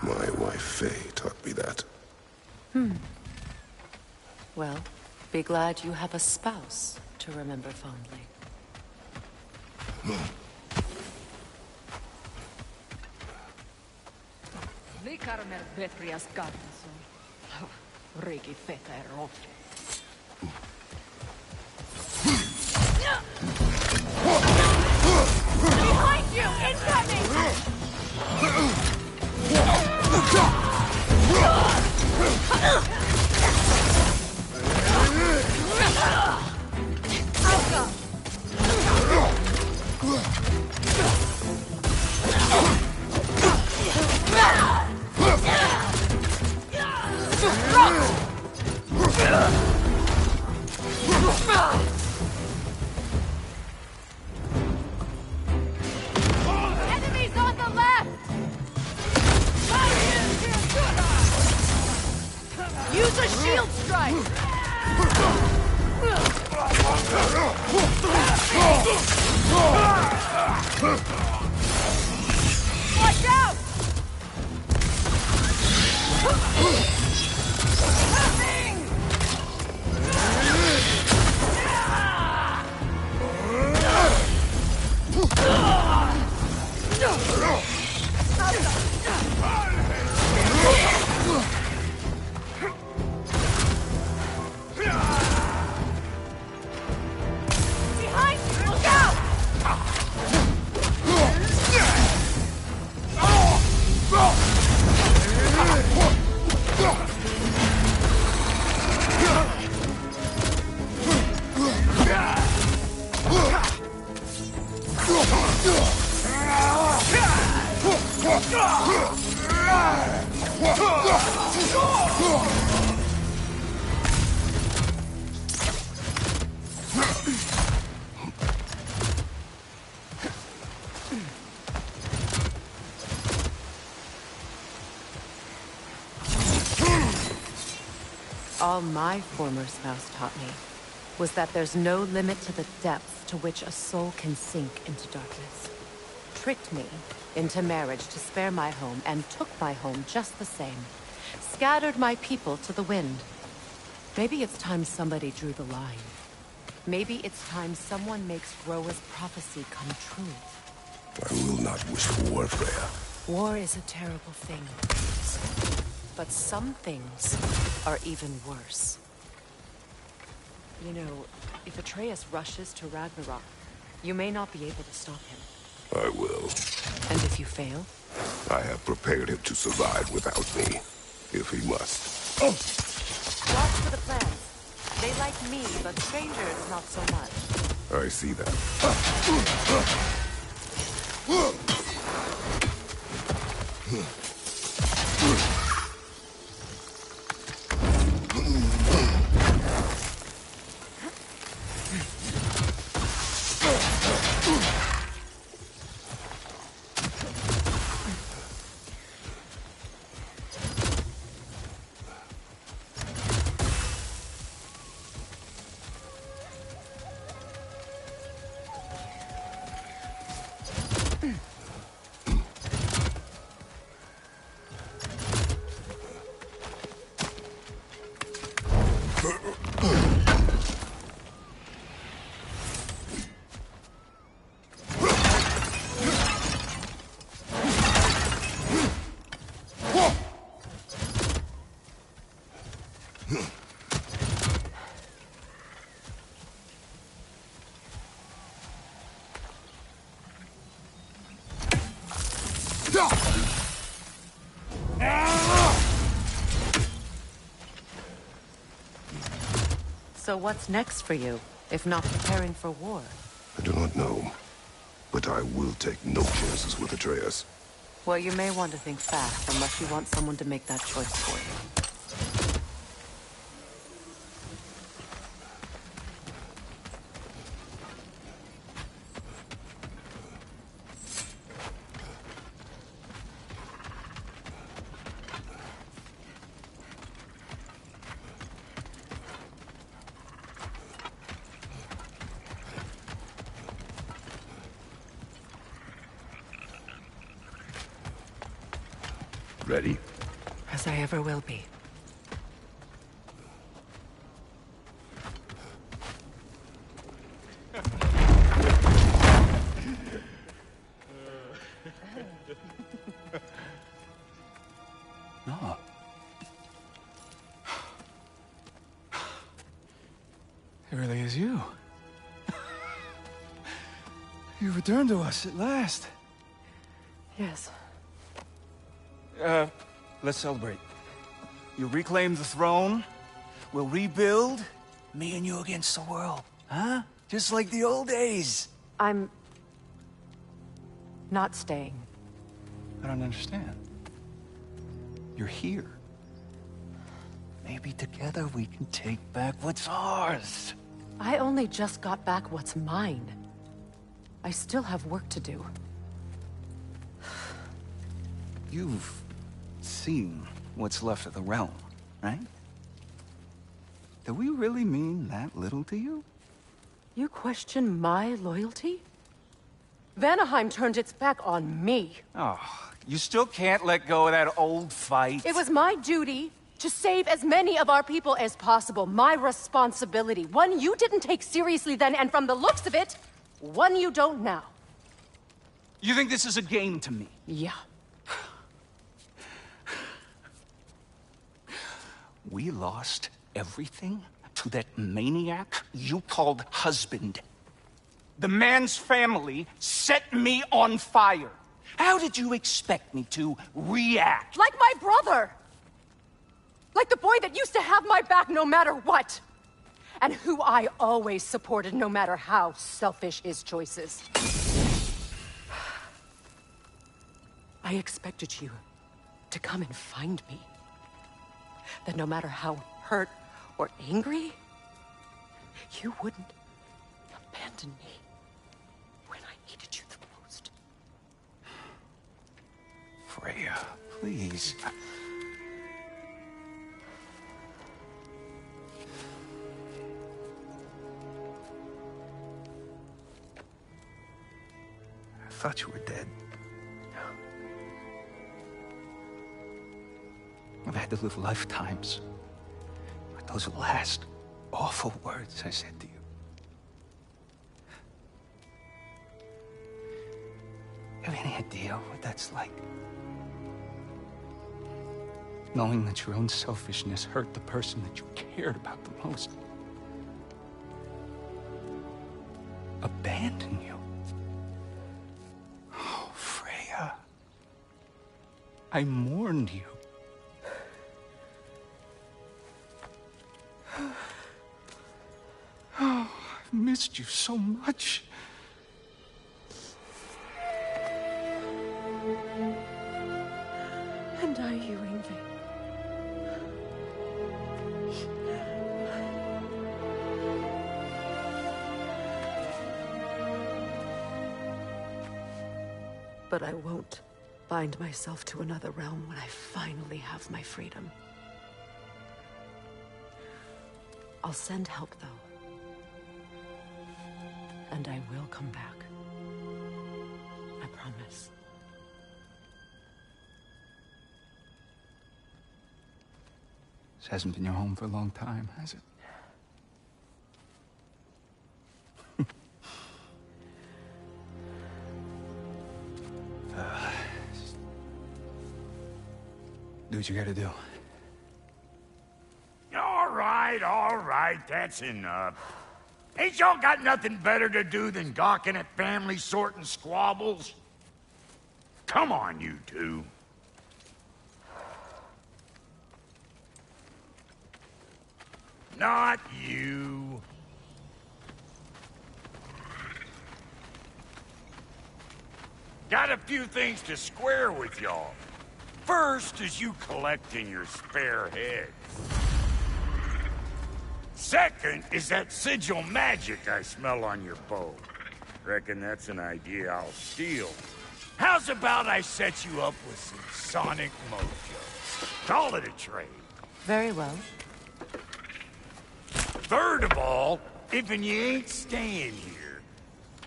My wife Faye taught me that. Well, be glad you have a spouse to remember fondly. Likarmer Betrias Garnison. Rigi feta e roffi. Behind you! Incoming! Enemies on the left! Use a shield strike! Watch out! Behind you! Look out! All my former spouse taught me was that there's no limit to the depth to which a soul can sink into darkness. Tricked me into marriage to spare my home and took my home just the same. Scattered my people to the wind. Maybe it's time somebody drew the line. Maybe it's time someone makes Groa's prophecy come true. I will not wish for war, Freya. War is a terrible thing. But some things are even worse. You know, if Atreus rushes to Ragnarok, you may not be able to stop him. I will. And if you fail? I have prepared him to survive without me, if he must. Watch for the plants. They like me, but strangers not so much. I see that. So what's next for you, if not preparing for war? I do not know, but I will take no chances with Atreus. Well, you may want to think fast, unless you want someone to make that choice for you. Ready? As I ever will be. No. It really is you. You returned to us at last. Yes. Let's celebrate. You reclaim the throne, we'll rebuild, me and you against the world. Huh? Just like the old days. I'm... not staying. I don't understand. You're here. Maybe together we can take back what's ours. I only just got back what's mine. I still have work to do. You've seen what's left of the realm, right? Do we really mean that little to you? You question my loyalty? Vanaheim turned its back on me. Oh, you still can't let go of that old fight? It was my duty to save as many of our people as possible. My responsibility. One you didn't take seriously then, and from the looks of it, one you don't now. You think this is a game to me? Yeah. We lost everything to that maniac you called husband. The man's family set me on fire. How did you expect me to react? Like my brother! Like the boy that used to have my back no matter what! And who I always supported no matter how selfish his choices. I expected you to come and find me. That no matter how hurt or angry, you wouldn't abandon me when I needed you the most. Freya, please. I thought you were dead. I've had to live lifetimes with those last awful words I said to you. Have any idea what that's like? Knowing that your own selfishness hurt the person that you cared about the most. Abandon you. Oh, Freya. I mourned you. Oh, I've missed you so much. And are you, Ingrid? But I won't bind myself to another realm when I finally have my freedom. I'll send help, though. And I will come back. I promise. This hasn't been your home for a long time, has it? Do what you gotta do. All right, that's enough. Ain't y'all got nothing better to do than gawking at family sorting squabbles? Come on, you two. Not you. Got a few things to square with y'all. First is you collecting your spare heads. Second is that sigil magic I smell on your bow. Reckon that's an idea I'll steal. How's about I set you up with some sonic mojo? Call it a trade. Very well. Third of all, if you ain't staying here,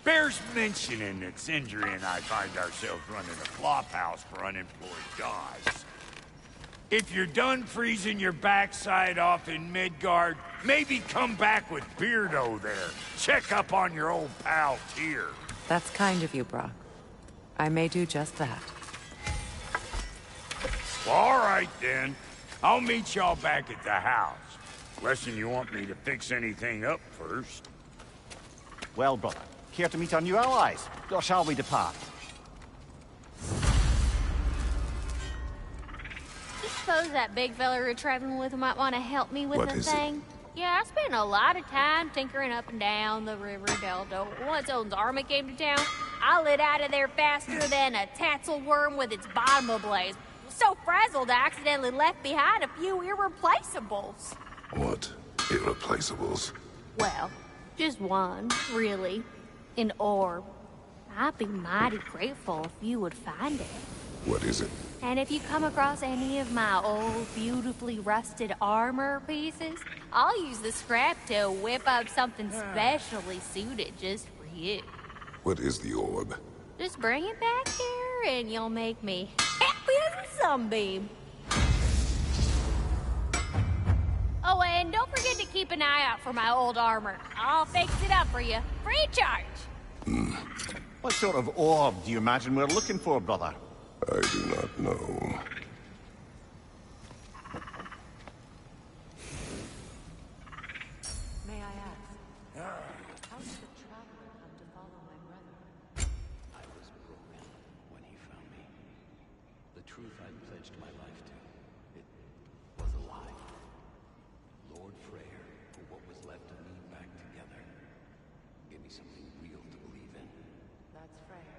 bears mentioning that Sindri and I find ourselves running a flop house for unemployed guys. If you're done freezing your backside off in Midgard, maybe come back with Beardo there. Check up on your old pal Tyr. That's kind of you, Brock. I may do just that. All right, then. I'll meet y'all back at the house. Unless you want me to fix anything up first. Well, brother, care to meet our new allies? Or shall we depart? I suppose that big fella you're traveling with might want to help me with What a is it? thing. Yeah, I spent a lot of time tinkering up and down the river delta. Once Odin's army came to town, I lit out of there faster than a tassel worm with its bottom ablaze. So frazzled, I accidentally left behind a few irreplaceables. What? Irreplaceables? Well, just one, really. An orb. I'd be mighty grateful if you would find it. What is it? And if you come across any of my old, beautifully rusted armor pieces, I'll use the scrap to whip up something specially suited just for you. What is the orb? Just bring it back here and you'll make me happy as a sunbeam. Oh, and don't forget to keep an eye out for my old armor. I'll fix it up for you, free charge. What sort of orb do you imagine we're looking for, brother? I do not know. May I ask, how did the traveler come to follow my brother? I was broken when he found me. The truth I'd pledged my life to, it was a lie. Lord Freyr put what was left of me back together. Gave me something real to believe in. That's Freyr,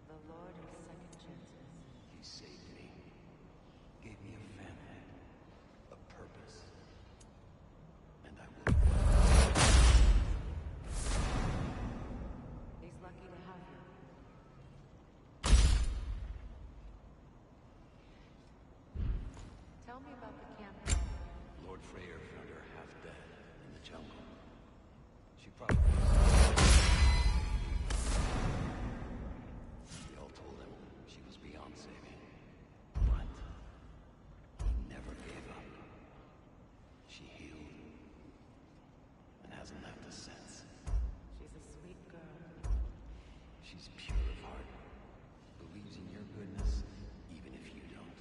the Lord of Second Chances. He saved me. Gave me a family. A purpose. And I will... He's lucky to have you. Tell me about the camp. Lord Freyr found her half dead in the jungle. She probably... We all told him she was beyond saving. But he never gave up. She healed. And hasn't left us since. She's a sweet girl. She's pure of heart. Believes in your goodness, even if you don't.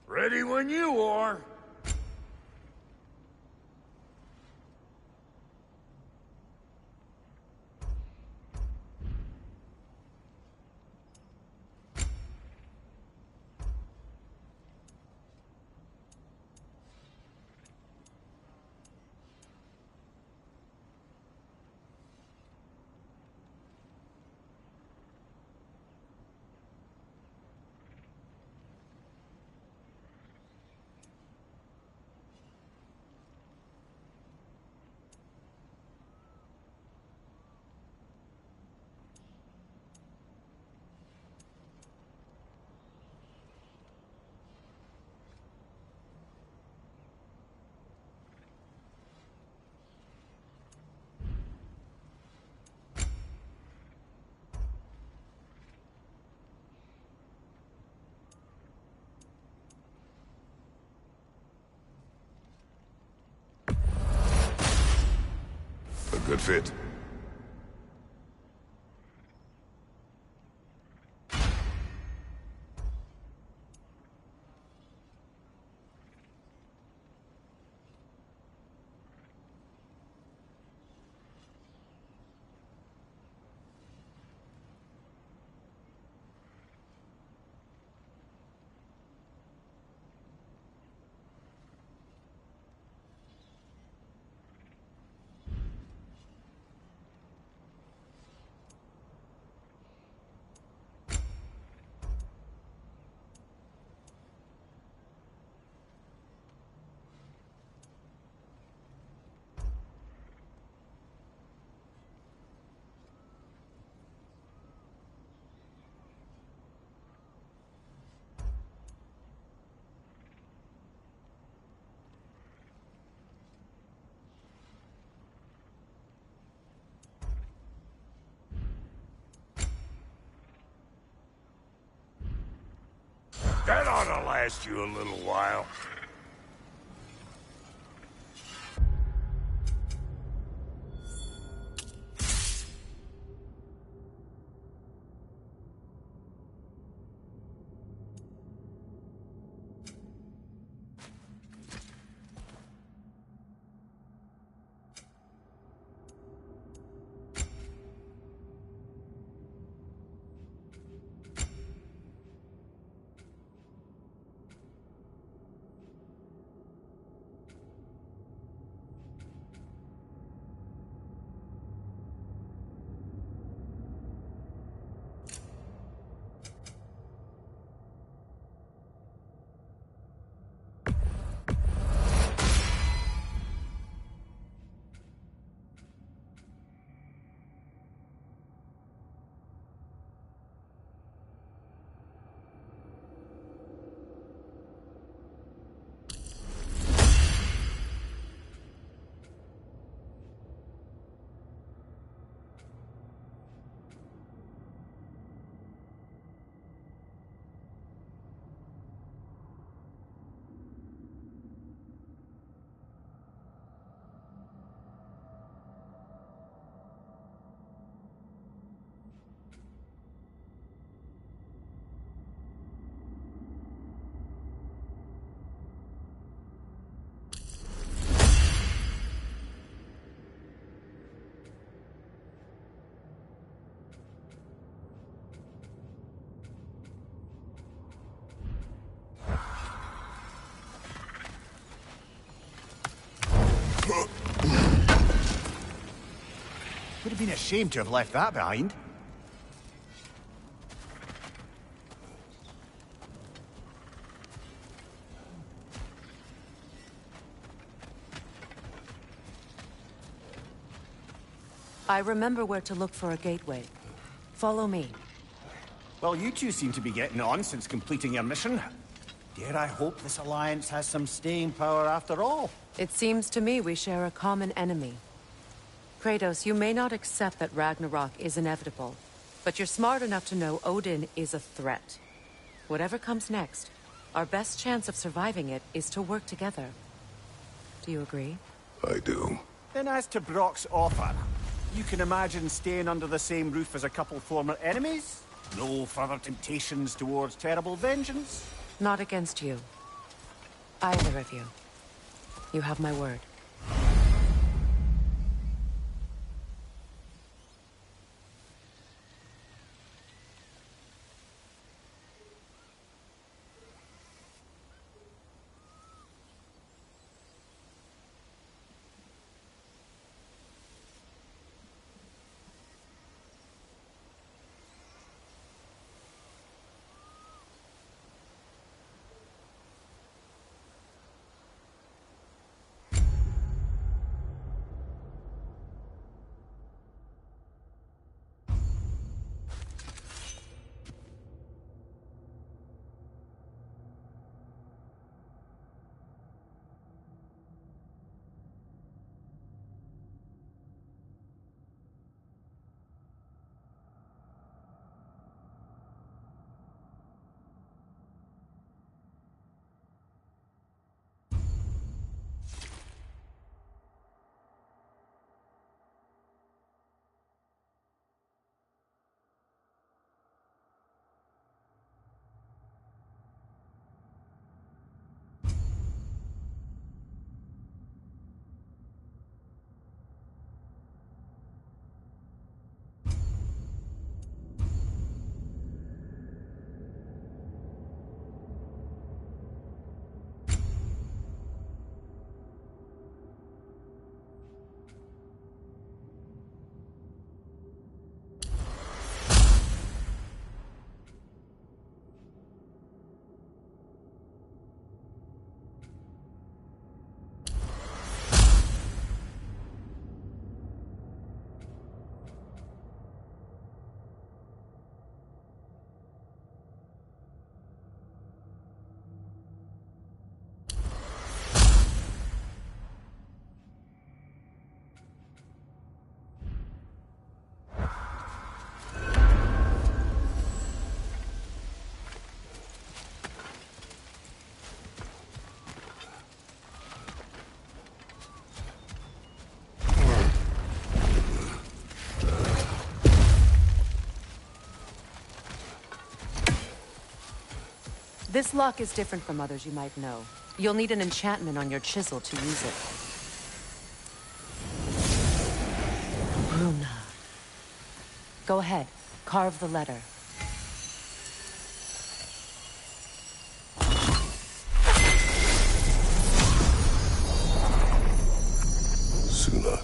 Ready when you are. could fit. That ought to last you a little while. Would have been a shame to have left that behind. I remember where to look for a gateway. Follow me. Well, you two seem to be getting on since completing your mission. Dare I hope this alliance has some staying power after all? It seems to me we share a common enemy. Kratos, you may not accept that Ragnarok is inevitable, but you're smart enough to know Odin is a threat. Whatever comes next, our best chance of surviving it is to work together. Do you agree? I do. Then as to Brock's offer, you can imagine staying under the same roof as a couple former enemies? No further temptations towards terrible vengeance? Not against you. Either of you. You have my word. This lock is different from others you might know. You'll need an enchantment on your chisel to use it. Bruna. Go ahead, carve the letter. Suna.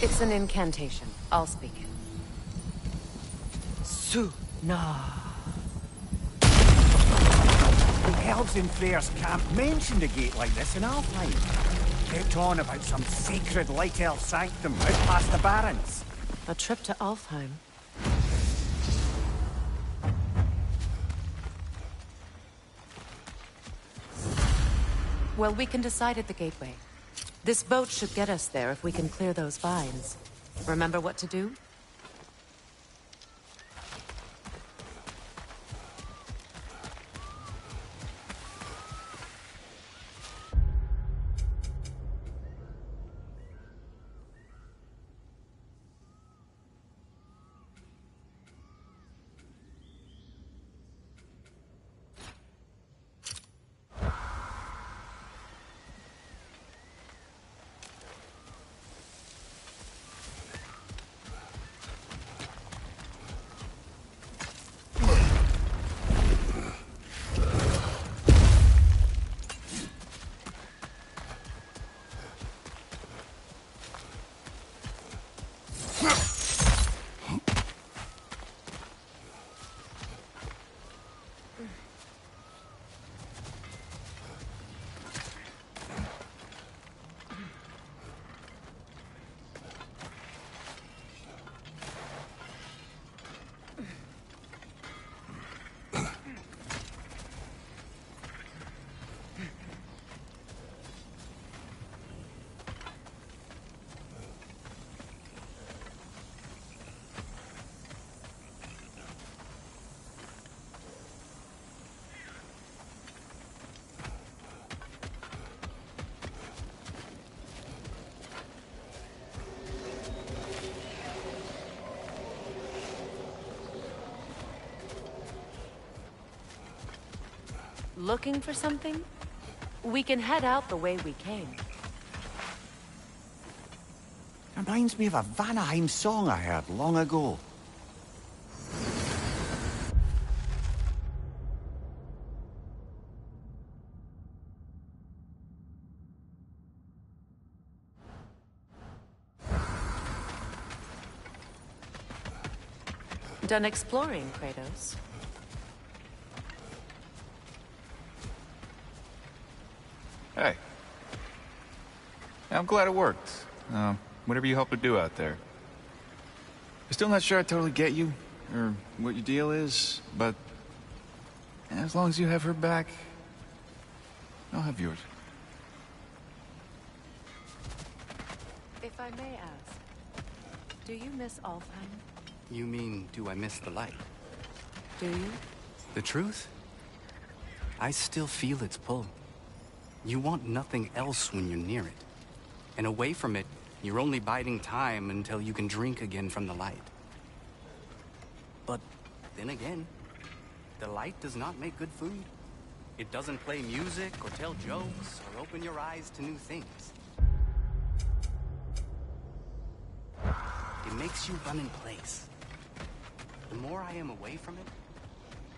It's an incantation. I'll speak it. Suna. The elves in Freyr's camp mentioned a gate like this in Alfheim. Kept on about some sacred light elf sanctum out past the barrens. A trip to Alfheim. Well, we can decide at the gateway. This boat should get us there if we can clear those vines. Remember what to do? Looking for something? We can head out the way we came. Reminds me of a Vanaheim song I heard long ago. Done exploring, Kratos? Hey. I'm glad it worked. Whatever you helped her do out there. I'm still not sure I totally get you, or what your deal is, but as long as you have her back, I'll have yours. If I may ask, do you miss Alfheim? You mean, do I miss the light? Do you? The truth? I still feel its pull. You want nothing else when you're near it. And away from it, you're only biding time until you can drink again from the light. But then again, the light does not make good food. It doesn't play music or tell jokes or open your eyes to new things. It makes you run in place. The more I am away from it,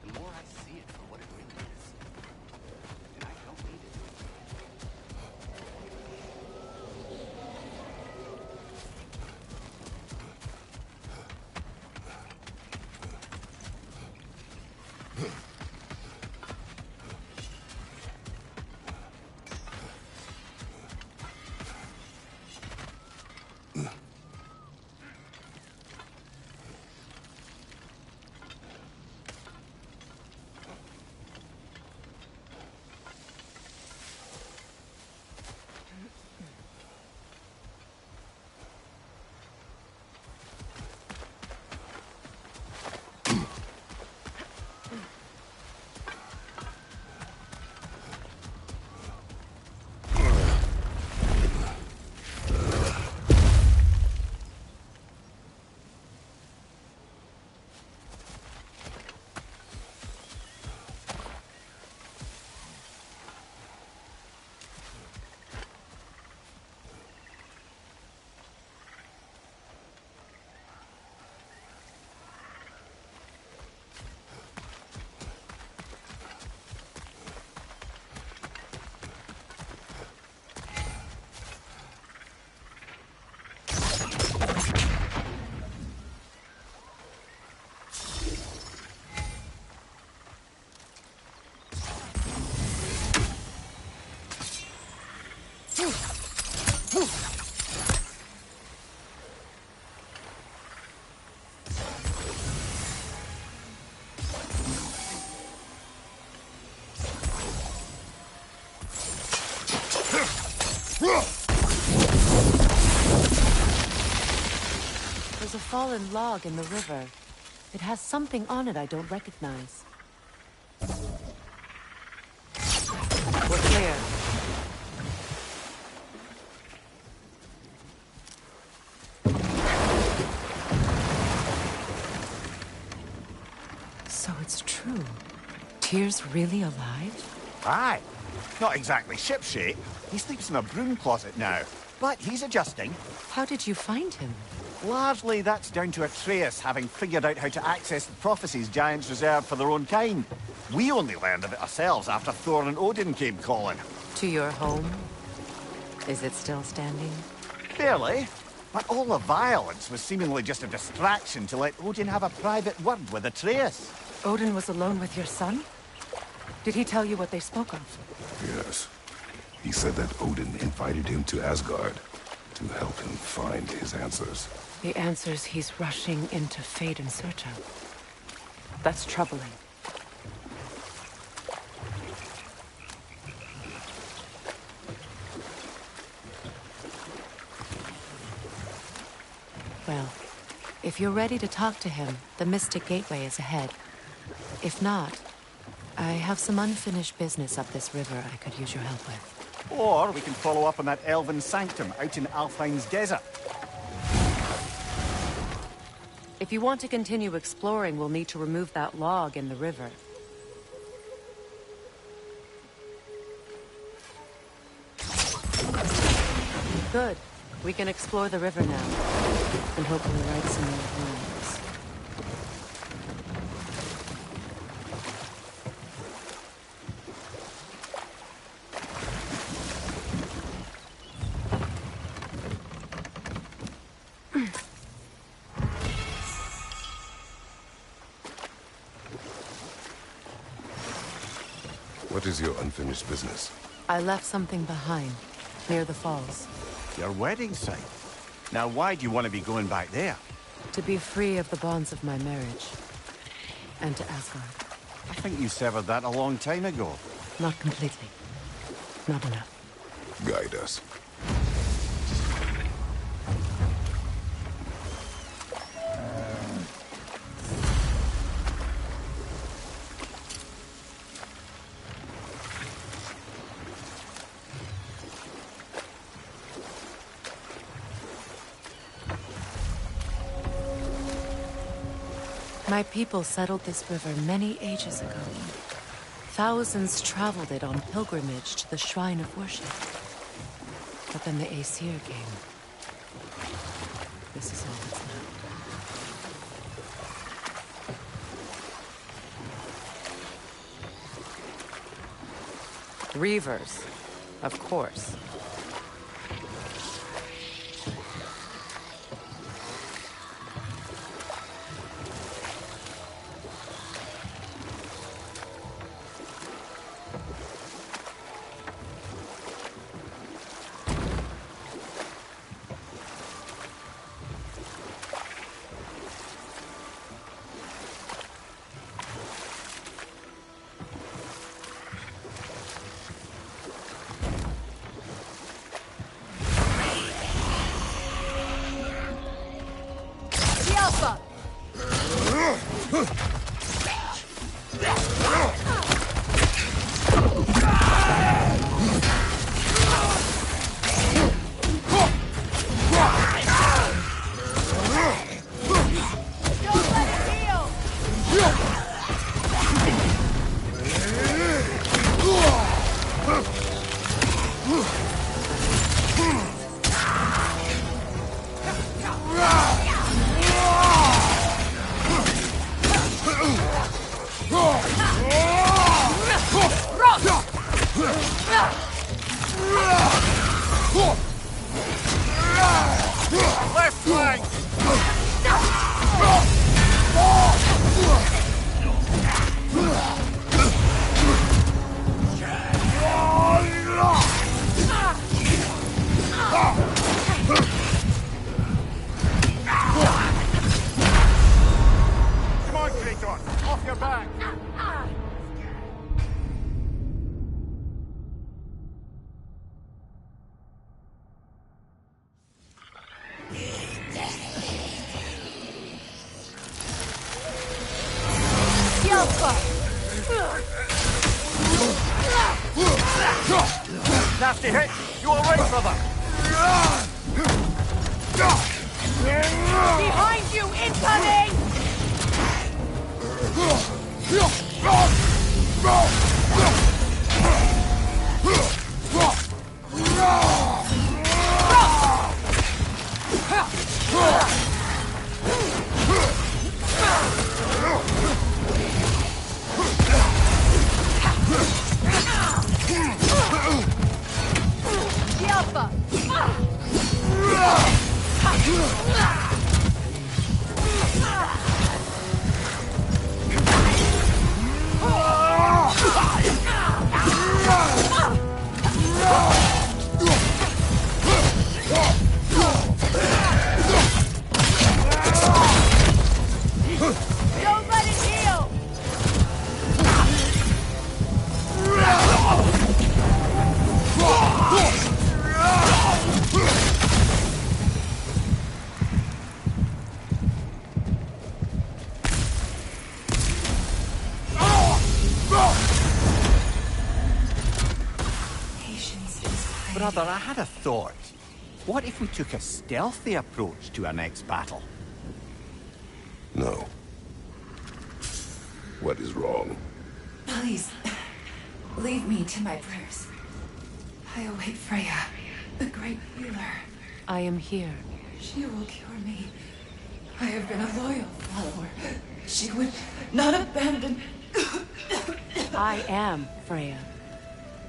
the more I see it for what it really is. And I don't need it. fallen log in the river. It has something on it I don't recognize. We're clear. So it's true. Tyr's really alive? Aye. Not exactly shipshape. He sleeps in a broom closet now. But he's adjusting. How did you find him? Largely, that's down to Atreus having figured out how to access the prophecies giants reserved for their own kind. We only learned of it ourselves after Thor and Odin came calling. To your home? Is it still standing? Barely. But all the violence was seemingly just a distraction to let Odin have a private word with Atreus. Odin was alone with your son? Did he tell you what they spoke of? Yes. He said that Odin invited him to Asgard to help him find his answers. The answers he's rushing into fate in search of. That's troubling. Well, if you're ready to talk to him, the Mystic Gateway is ahead. If not, I have some unfinished business up this river I could use your help with. Or we can follow up on that elven sanctum out in Alfheim's desert. If you want to continue exploring, we'll need to remove that log in the river. Good. We can explore the river now. And hopefully right some more ruins. What is your unfinished business? I left something behind, near the falls. Your wedding site. Now why do you want to be going back there? To be free of the bonds of my marriage. And to Asgard. I think you severed that a long time ago. Not completely. Not enough. Guide us. My people settled this river many ages ago. Thousands traveled it on pilgrimage to the shrine of worship. But then the Aesir came. This is all that's left. Reavers, of course. nasty hit. You all right, brother? Behind you! Incoming! Alpha! Don't let it heal! Brother, I had a thought. What if we took a stealthy approach to our next battle? No. What is wrong? Please, leave me to my prayers. I await Freya, the great healer. I am here. She will cure me. I have been a loyal follower. She would not abandon... I am Freya.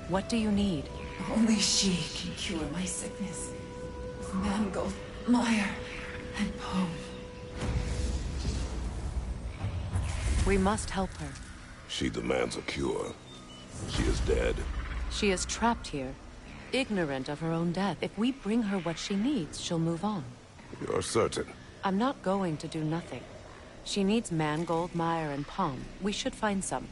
What do you need? Only she can cure my sickness. With mangold, mire, and poem. We must help her. She demands a cure. She is dead. She is trapped here, ignorant of her own death. If we bring her what she needs, she'll move on. You're certain? I'm not going to do nothing. She needs mangold, mire, and palm. We should find some.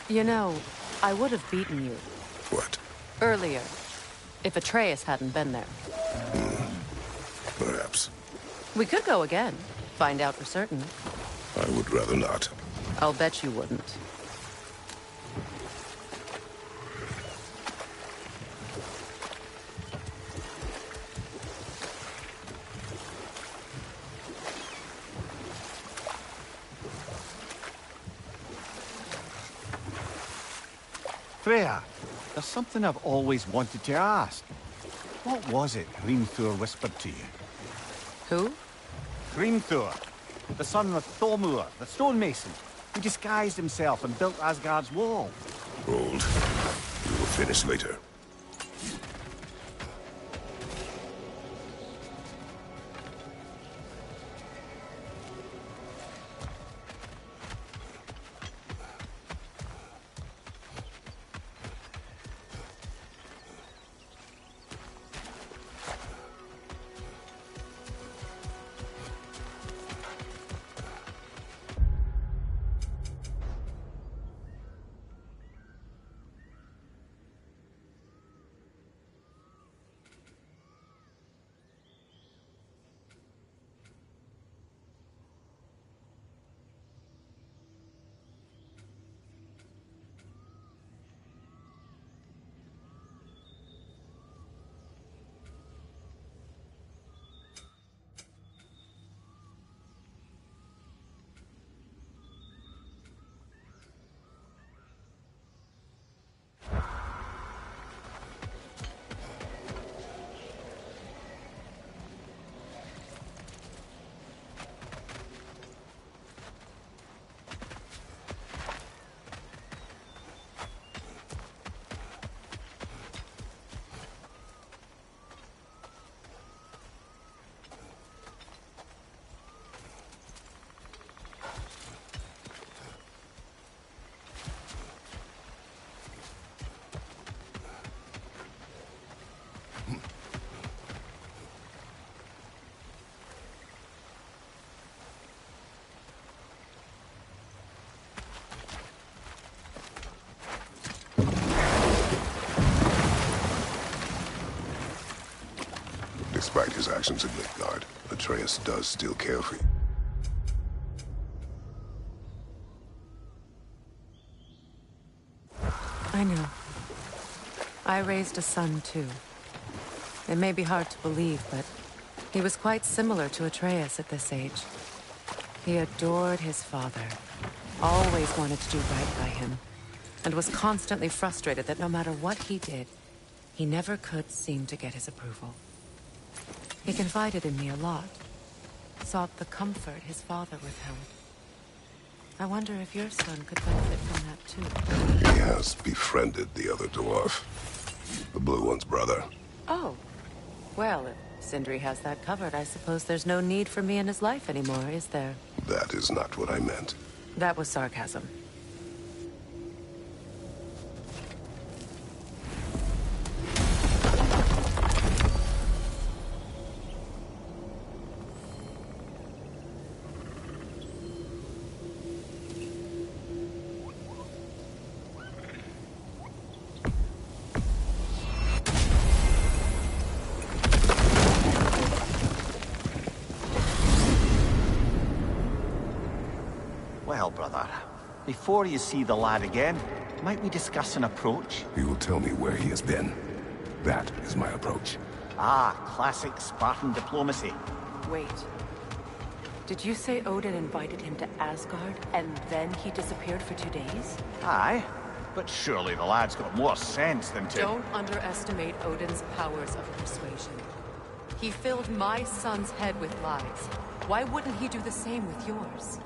You know, I would have beaten you. What? Earlier. If Atreus hadn't been there. Perhaps. We could go again. Find out for certain. I would rather not. I'll bet you wouldn't. Freya, there's something I've always wanted to ask. What was it Hrimthur whispered to you? Who? Hrimthur, the son of Thormur, the stonemason, who disguised himself and built Asgard's wall. Hold. We will finish later. Despite his actions in Midgard, Atreus does still care for you. I know. I raised a son, too. It may be hard to believe, but he was quite similar to Atreus at this age. He adored his father, always wanted to do right by him, and was constantly frustrated that no matter what he did, he never could seem to get his approval. He confided in me a lot, sought the comfort his father withheld. I wonder if your son could benefit from that too. He has befriended the other dwarf. The blue one's brother. Oh. Well, if Sindri has that covered, I suppose there's no need for me in his life anymore, is there? That is not what I meant. That was sarcasm. Well, brother, before you see the lad again, might we discuss an approach? He will tell me where he has been. That is my approach. Ah, classic Spartan diplomacy. Wait. Did you say Odin invited him to Asgard, and then he disappeared for 2 days? Aye, but surely the lad's got more sense than to... Don't underestimate Odin's powers of persuasion. He filled my son's head with lies. Why wouldn't he do the same with yours?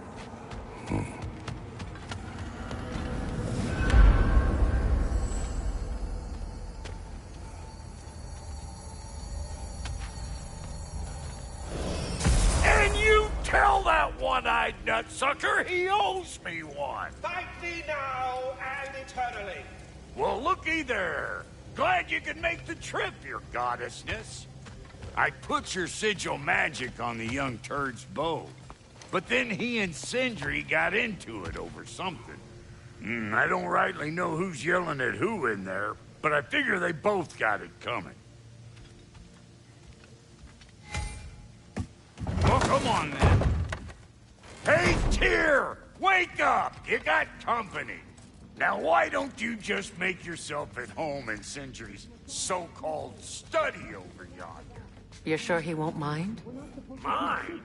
And you tell that one-eyed nutsucker he owes me one. Thank thee now and eternally. Well, looky there. Glad you could make the trip, your goddessness. I put your sigil magic on the young turd's bow. But then he and Sindri got into it over something. I don't rightly know who's yelling at who in there, but I figure they both got it coming. Well, come on then. Hey, Here! Wake up! You got company. Now why don't you just make yourself at home in Sindri's so-called study over yonder? You're sure he won't mind? Mine?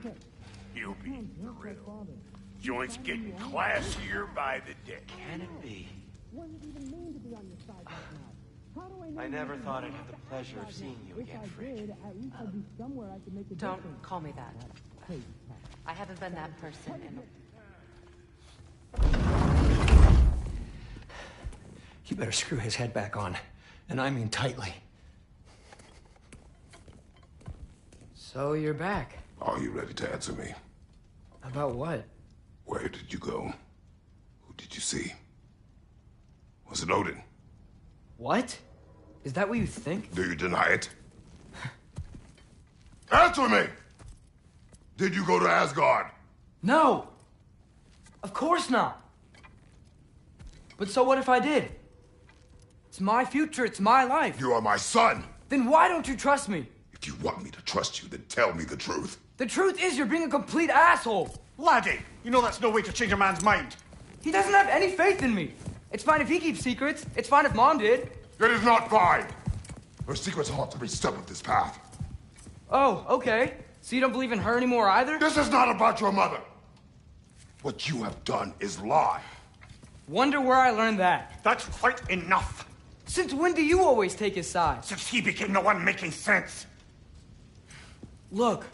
You'll be thrilled. Joint's getting classier by the day. Can it be? I never thought I'd have the pleasure of seeing you again, Fridge. Don't call me that. I haven't been that person in You better screw his head back on, and I mean tightly. So you're back. Are you ready to answer me? About what? Where did you go? Who did you see? Was it Odin? What? Is that what you think? Do you deny it? Answer me! Did you go to Asgard? No! Of course not! But so what if I did? It's my future, it's my life. You are my son! Then why don't you trust me? If you want me to trust you, then tell me the truth. The truth is you're being a complete asshole! Laddie, you know that's no way to change a man's mind. He doesn't have any faith in me. It's fine if he keeps secrets. It's fine if Mom did. It is not fine! Her secrets haunt every step of this path. Oh, okay. So you don't believe in her anymore either? This is not about your mother. What you have done is lie. Wonder where I learned that. That's quite enough. Since when do you always take his side? Since he became the one making sense. Look,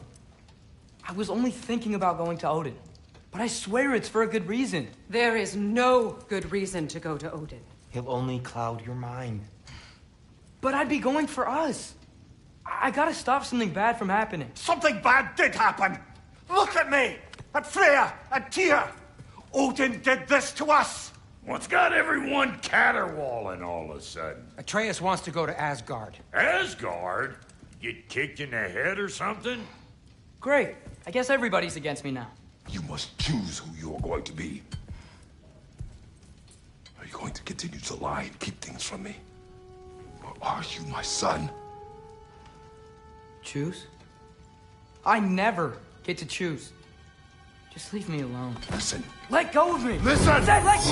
I was only thinking about going to Odin. But I swear it's for a good reason. There is no good reason to go to Odin. He'll only cloud your mind. But I'd be going for us. I gotta stop something bad from happening. Something bad did happen. Look at me, at Freya, at Tyr. Odin did this to us. What's got everyone caterwauling all of a sudden? Atreus wants to go to Asgard. Asgard? Get kicked in the head or something? Great. I guess everybody's against me now. You must choose who you are going to be. Are you going to continue to lie and keep things from me? Or are you my son? Choose? I never get to choose. Just leave me alone. Listen. Let go of me! Listen! I said let go!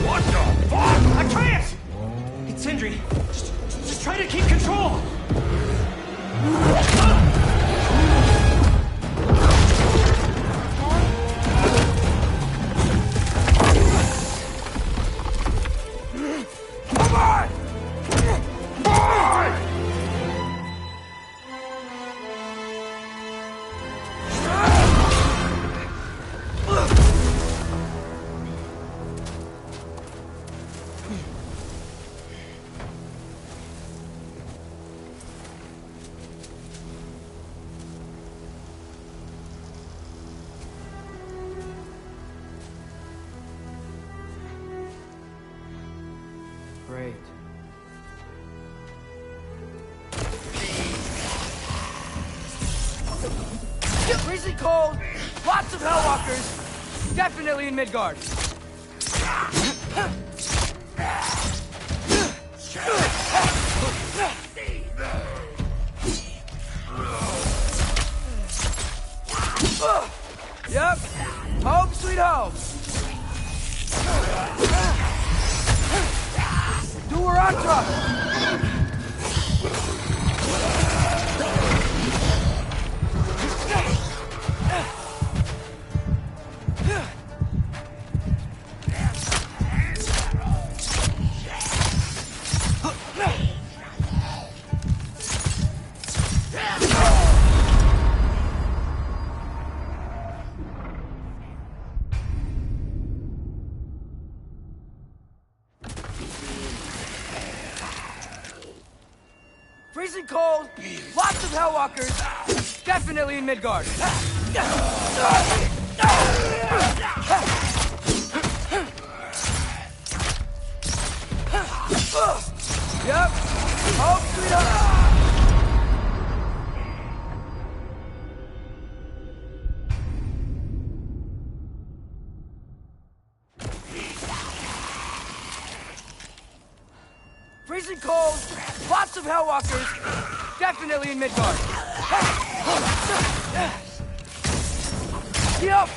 What the fuck? Atreus! It's Sindri. Just try to keep control! Come on! Boy! Great. Freezing cold, lots of Hellwalkers, definitely in Midgard. Yep, home sweet home. Duranta! Freezing cold, lots of Hellwalkers, definitely in Midgard. Yep, home sweet home. Freezing cold, lots of Hellwalkers, definitely in Midgard. Yep.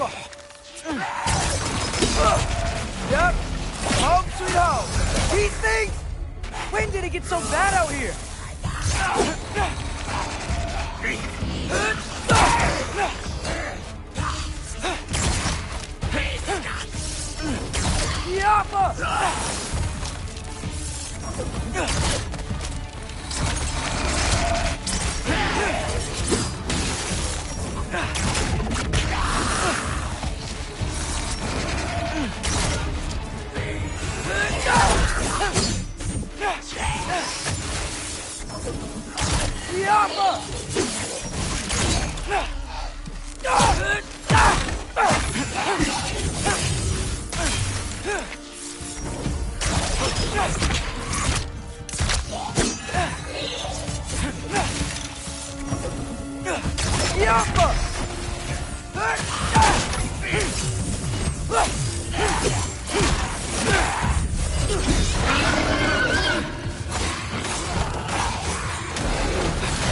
Home sweet home. These things? When did it get so bad out here?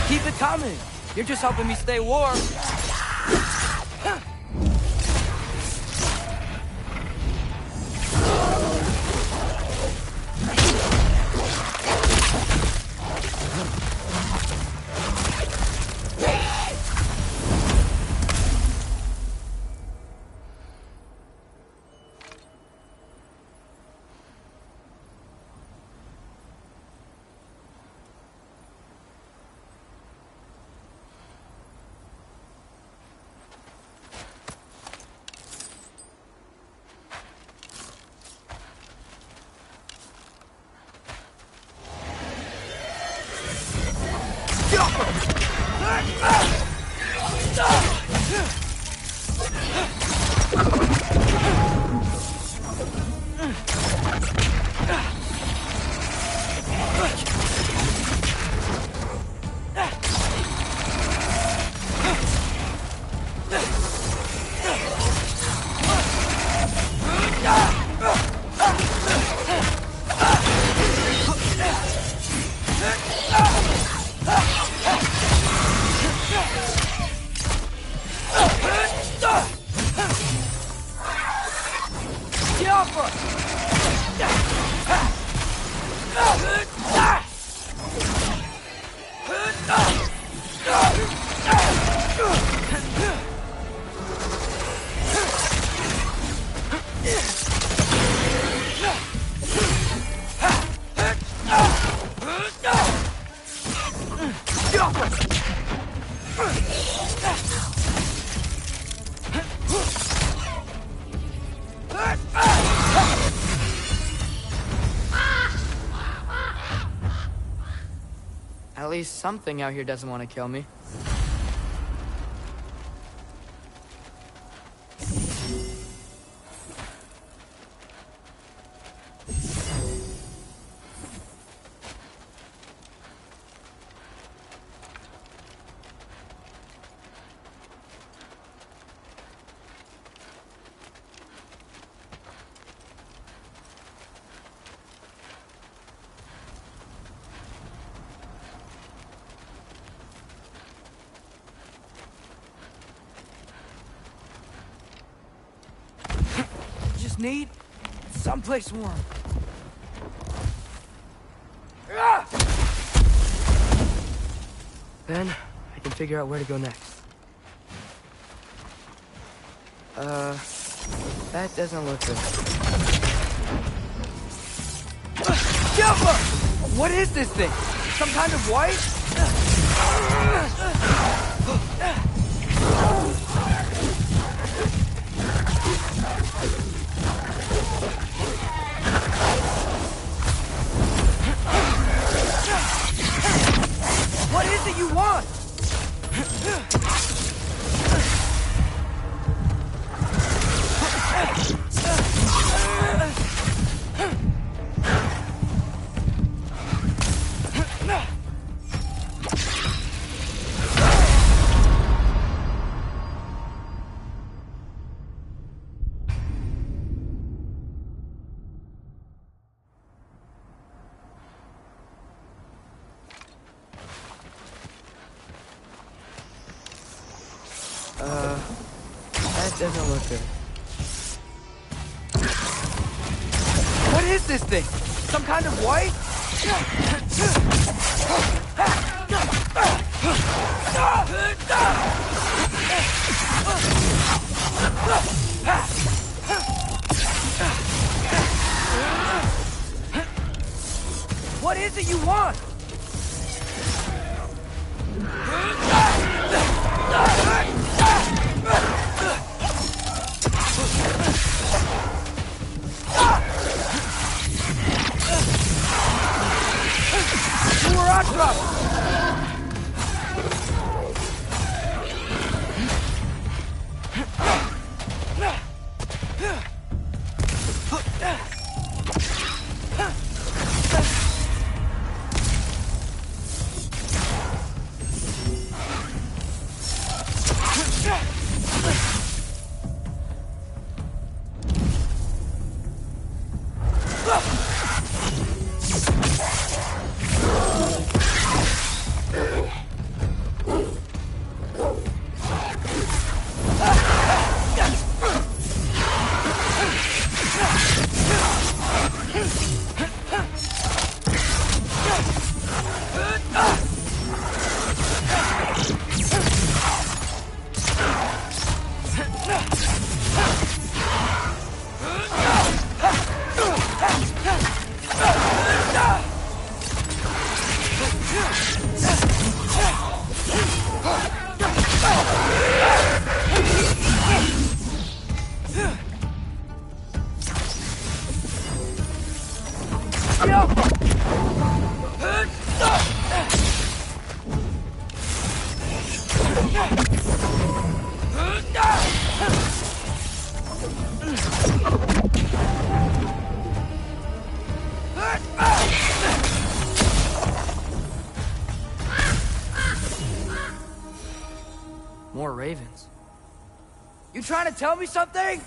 Keep it coming. You're just helping me stay warm. At least something out here doesn't want to kill me. Need someplace warm. Then I can figure out where to go next. That doesn't look good. What is this thing? Some kind of white? What is it you want? Doesn't look good. What is this thing? Some kind of white? What is it you want? More ravens. You trying to tell me something?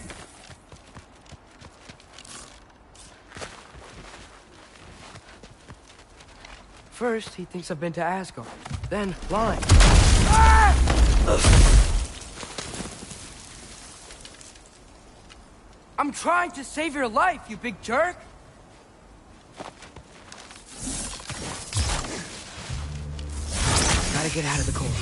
First, he thinks I've been to Asgard. Then, lying. Ah! I'm trying to save your life, you big jerk! Gotta get out of the cold.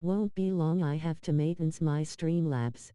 Won't be long, I have to maintenance my Streamlabs.